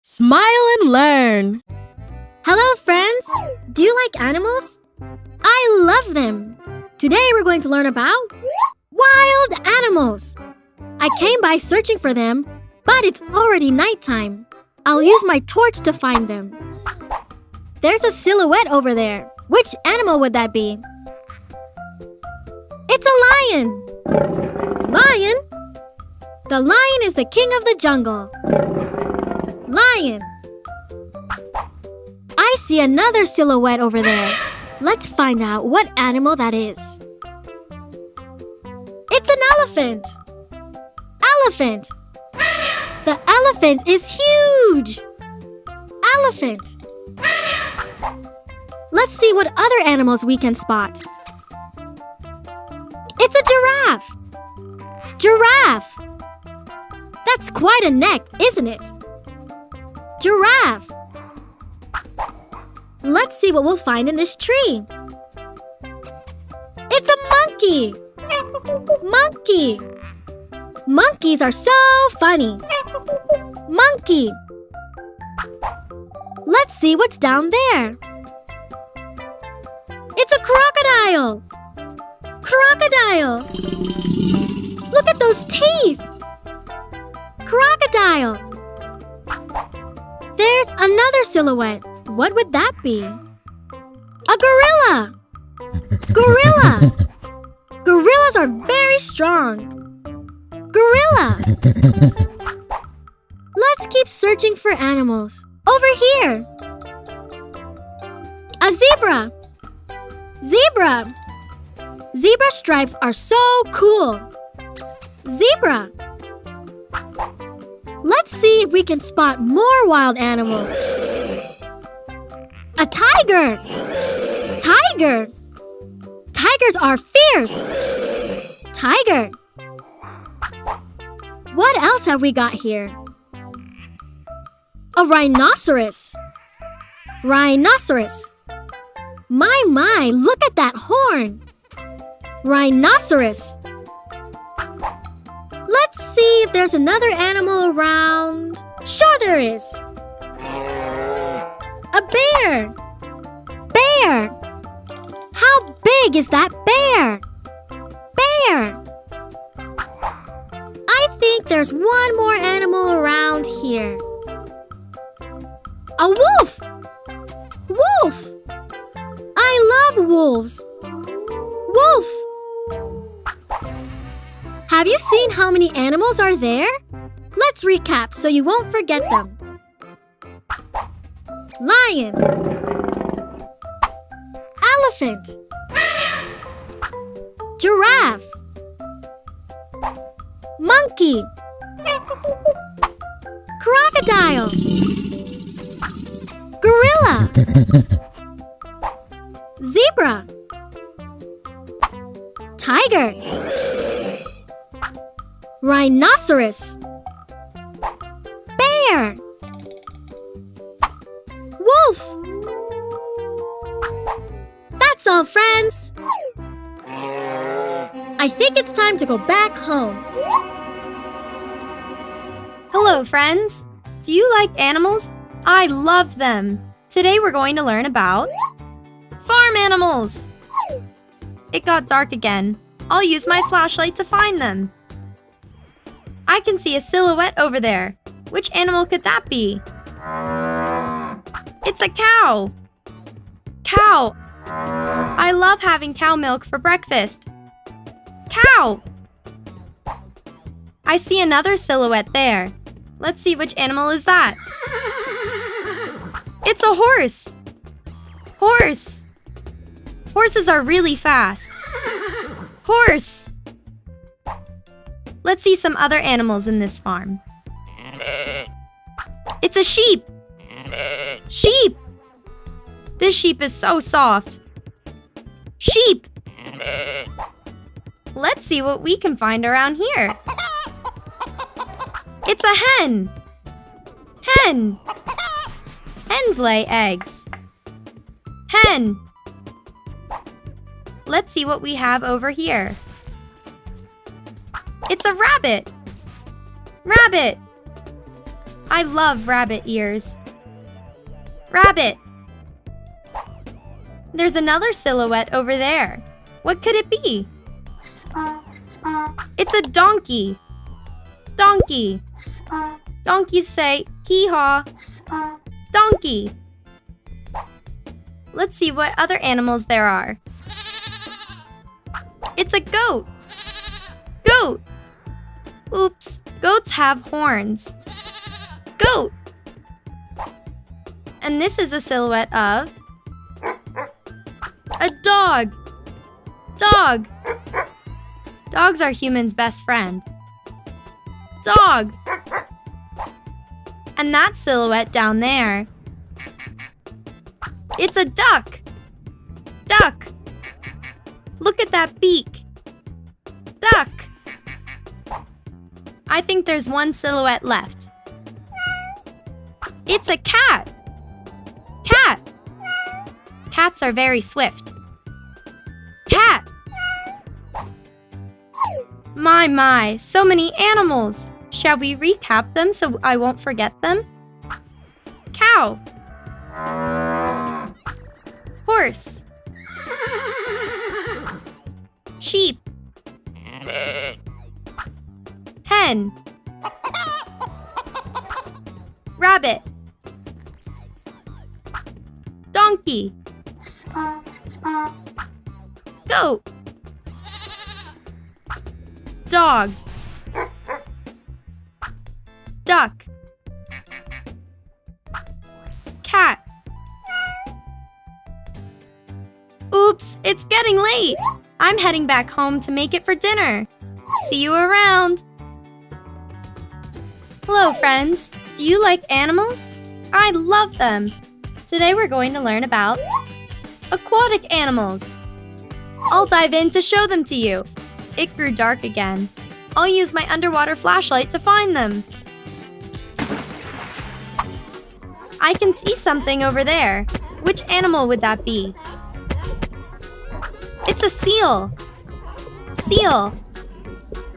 Smile and learn. Hello, friends! Do you like animals? I love them! Today we're going to learn about wild animals. I came by searching for them, but it's already nighttime. I'll use my torch to find them. There's a silhouette over there. Which animal would that be? It's a lion! Lion? The lion is the king of the jungle. Lion. I see another silhouette over there. Let's find out what animal that is. It's an elephant. Elephant. The elephant is huge. Elephant. Let's see what other animals we can spot. It's a giraffe. Giraffe. That's quite a neck, isn't it? Giraffe. Let's see what we'll find in this tree. It's a monkey. Monkey. Monkeys are so funny. Monkey. Let's see what's down there. It's a crocodile. Crocodile. Look at those teeth. Crocodile. There's another silhouette. What would that be? A gorilla. Gorilla. Gorillas are very strong. Gorilla. Let's keep searching for animals. Over here. A zebra. Zebra. Zebra stripes are so cool. Zebra. Let's see if we can spot more wild animals. A tiger. Tiger. Tigers are fierce. Tiger. What else have we got here? A rhinoceros. Rhinoceros. My, look at that horn. Rhinoceros. Let's see if there's another animal around. Sure there is. A bear. Bear. How big is that bear? Bear. I think there's one more animal around here. A wolf. Wolf. I love wolves. Wolf. Have you seen how many animals are there? Let's recap so you won't forget them. Lion. Elephant. Giraffe. Monkey. Crocodile. Gorilla. Zebra. Tiger. Rhinoceros. Bear. Wolf. That's all, friends. I think it's time to go back home. Hello, friends. Do you like animals? I love them. Today we're going to learn about farm animals. It got dark again. I'll use my flashlight to find them. I can see a silhouette over there. Which animal could that be? It's a cow. Cow. I love having cow milk for breakfast. Cow. I see another silhouette there. Let's see which animal is that. It's a horse. Horse. Horses are really fast. Horse. Let's see some other animals in this farm. It's a sheep. Sheep. This sheep is so soft. Sheep. Let's see what we can find around here. It's a hen. Hen. Hens lay eggs. Hen. Let's see what we have over here. It's a rabbit. Rabbit. I love rabbit ears. Rabbit! There's another silhouette over there. What could it be? It's a donkey. Donkey. Donkeys say, hee-haw. Donkey. Let's see what other animals there are. It's a goat. Goat. Oops, goats have horns. Goat. And this is a silhouette of a dog. Dog. Dogs are humans' best friend. Dog. And that silhouette down there, it's a duck. Duck. Look at that beak. Duck. I think there's one silhouette left. It's a cat. Cat. Cats are very swift. Cat. My, so many animals. Shall we recap them so I won't forget them? Cow. Horse. Sheep. Hen. Rabbit. Donkey. Goat. Dog. Duck. Cat. Oops, it's getting late. I'm heading back home to make it for dinner. See you around. Hello, friends. Do you like animals? I love them. Today we're going to learn about aquatic animals. I'll dive in to show them to you. It grew dark again. I'll use my underwater flashlight to find them. I can see something over there. Which animal would that be? It's a seal. Seal.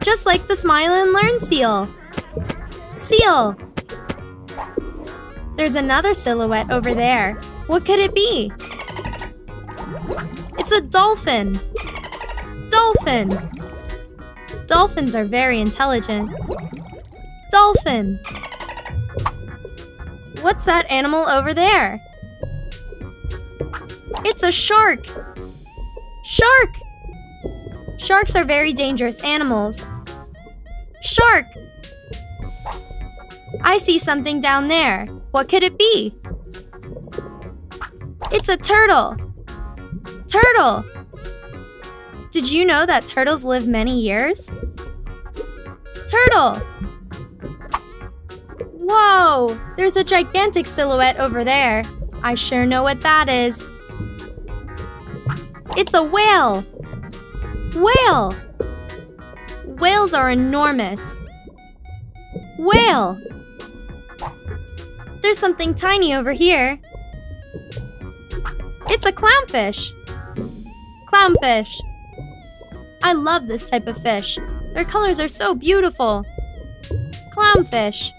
Just like the Smile and Learn seal. Seal. There's another silhouette over there. What could it be? It's a dolphin. Dolphin. Dolphins are very intelligent. Dolphin. What's that animal over there? It's a shark. Shark. Sharks are very dangerous animals. Shark. I see something down there. What could it be? It's a turtle. Turtle. Did you know that turtles live many years? Turtle. Whoa! There's a gigantic silhouette over there. I sure know what that is. It's a whale. Whale. Whales are enormous. Whale. There's something tiny over here. It's a clownfish. Clownfish. I love this type of fish. Their colors are so beautiful. Clownfish.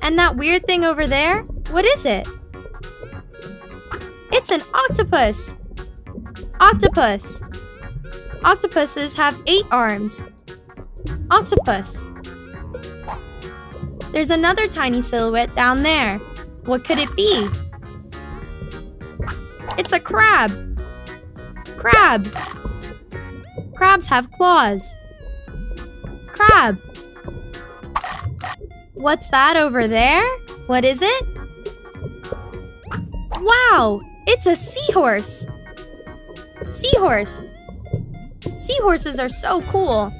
And that weird thing over there? What is it? It's an octopus. Octopus. Octopuses have 8 arms. Octopus. There's another tiny silhouette down there. What could it be? It's a crab. Crab. Crabs have claws. Crab. What's that over there? What is it? Wow! It's a seahorse. Seahorse. Seahorses are so cool.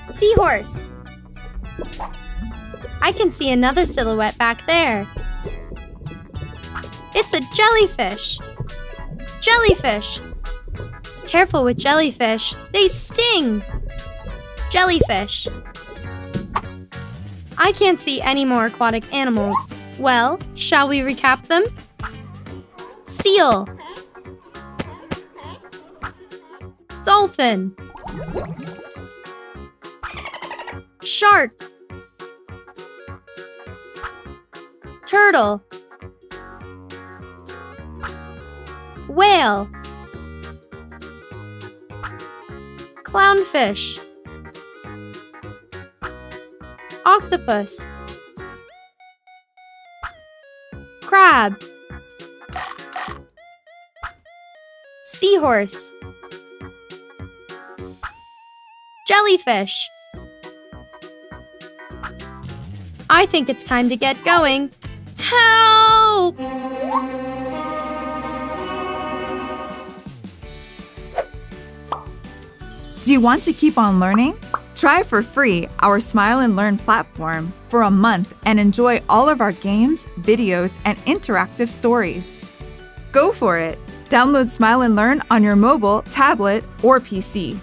Seahorse. I can see another silhouette back there. It's a jellyfish. Jellyfish. Careful with jellyfish. They sting. Jellyfish. I can't see any more aquatic animals. Well, shall we recap them? Seal. Dolphin. Shark. Turtle. Whale. Clownfish. Octopus. Crab. Seahorse. Jellyfish. I think it's time to get going. Help! Do you want to keep on learning? Try for free our Smile and Learn platform for a month and enjoy all of our games, videos, and interactive stories. Go for it! Download Smile and Learn on your mobile, tablet, or PC.